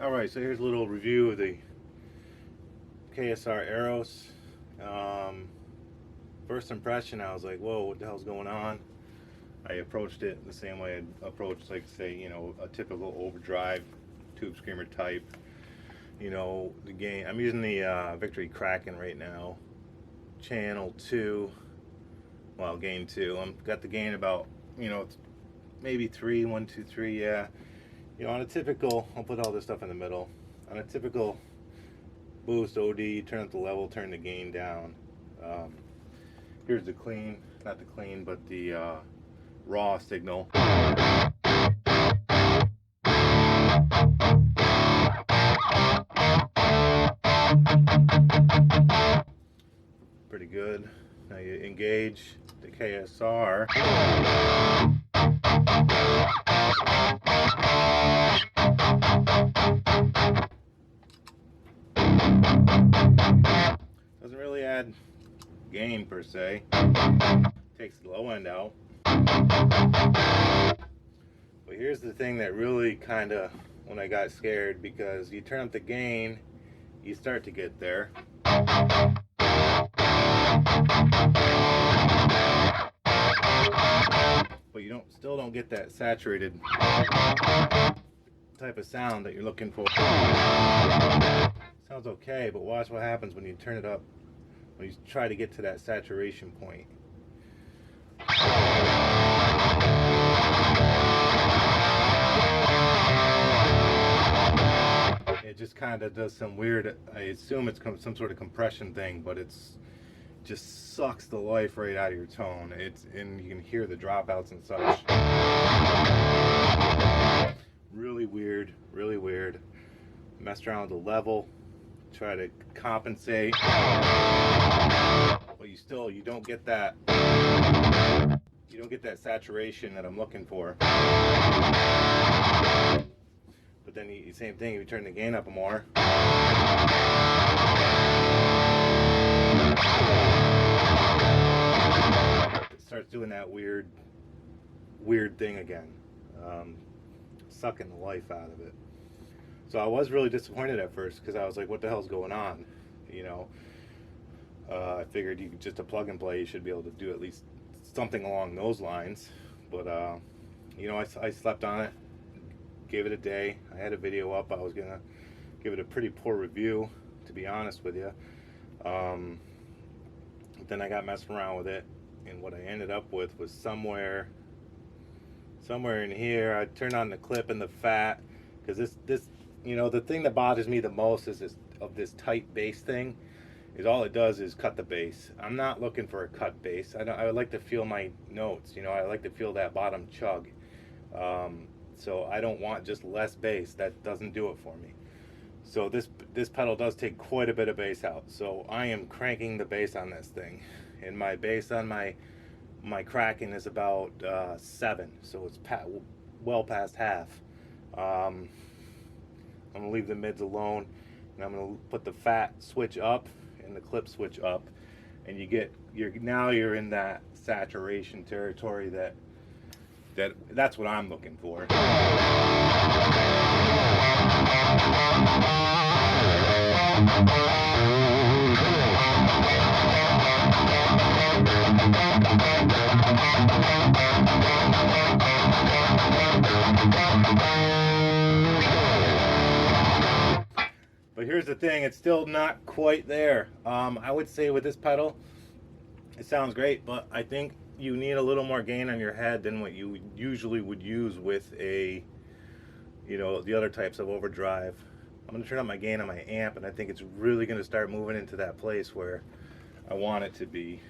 Alright, so here's a little review of the KSR Eros. First impression, I was like, whoa, what the hell's going on? I approached it the same way I'd approach, like, say, you know, a typical overdrive tube screamer type. You know, the gain, I'm using the Victory Kraken right now, channel 2, well, gain 2. I've got the gain about, you know, maybe 3, 1, 2, 3, yeah. You know, on a typical, I'll put all this stuff in the middle. On a typical boost OD, turn up the level, turn the gain down. Here's the clean, not the clean, but the raw signal. Pretty good. Now you engage the KSR. Doesn't really add gain per se. Takes the low end out. But here's the thing that really kind of, when I got scared, because you turn up the gain, you start to get there. But you still don't get that saturated type of sound that you're looking for. Sounds okay, but watch what happens when you turn it up, when you try to get to that saturation point. It just kind of does some weird, I assume it's some sort of compression thing, but it's just sucks the life right out of your tone. And you can hear the dropouts and such. Really weird, really weird. Messed around with the level, try to compensate, but you don't get that saturation that I'm looking for. But then same thing, if you turn the gain up more, it starts doing that weird thing again, sucking the life out of it. So I was really disappointed at first, because I was like, what the hell's going on? You know, I figured you could just a plug and play, you should be able to do at least something along those lines. But you know, I slept on it, gave it a day. I had a video up. I was gonna give it a pretty poor review, to be honest with you. Then I got messing around with it, and what I ended up with was somewhere in here. I turned on the clip and the fat, because this you know, the thing that bothers me the most is this tight bass thing, is all it does is cut the bass. I'm not looking for a cut bass. I would like to feel my notes, you know, I like to feel that bottom chug. So I don't want just less bass. That doesn't do it for me. So this pedal does take quite a bit of bass out. So I am cranking the bass on this thing, and my bass on my Kraken is about 7, so it's well past half. I'm gonna leave the mids alone, and I'm gonna put the fat switch up and the clip switch up, and now you're in that saturation territory that's what I'm looking for. But here's the thing, it's still not quite there. I would say with this pedal, it sounds great, but I think you need a little more gain on your head than what you usually would use with a, you know, the other types of overdrive. I'm going to turn up my gain on my amp, and I think it's really going to start moving into that place where I want it to be.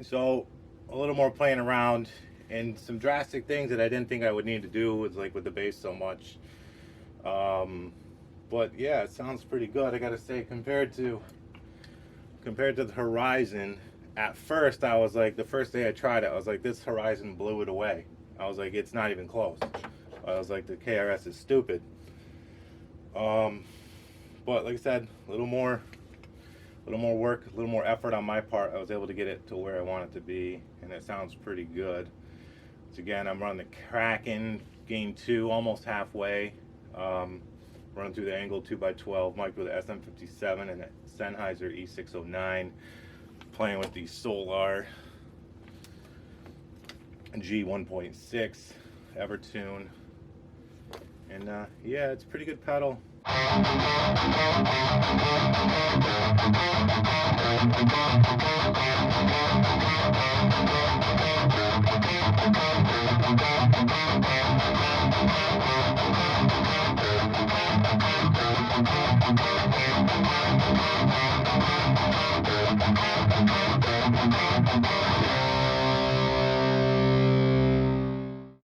So a little more playing around, and some drastic things that I didn't think I would need to do was like with the bass so much. But yeah, it sounds pretty good. I gotta say, compared to the Horizon, at first I was like, the first day I tried it, I was like, this Horizon blew it away. I was like, it's not even close. I was like, the KRS is stupid. But like I said, a little more work, a little more effort on my part. I was able to get it to where I want it to be, and it sounds pretty good. So again, I'm running the Kraken Gain 2, almost halfway. Running through the ENGL 2x12 mic with the SM57 and the Sennheiser E609. Playing with the Solar G1.6 Evertune. And yeah, it's a pretty good pedal.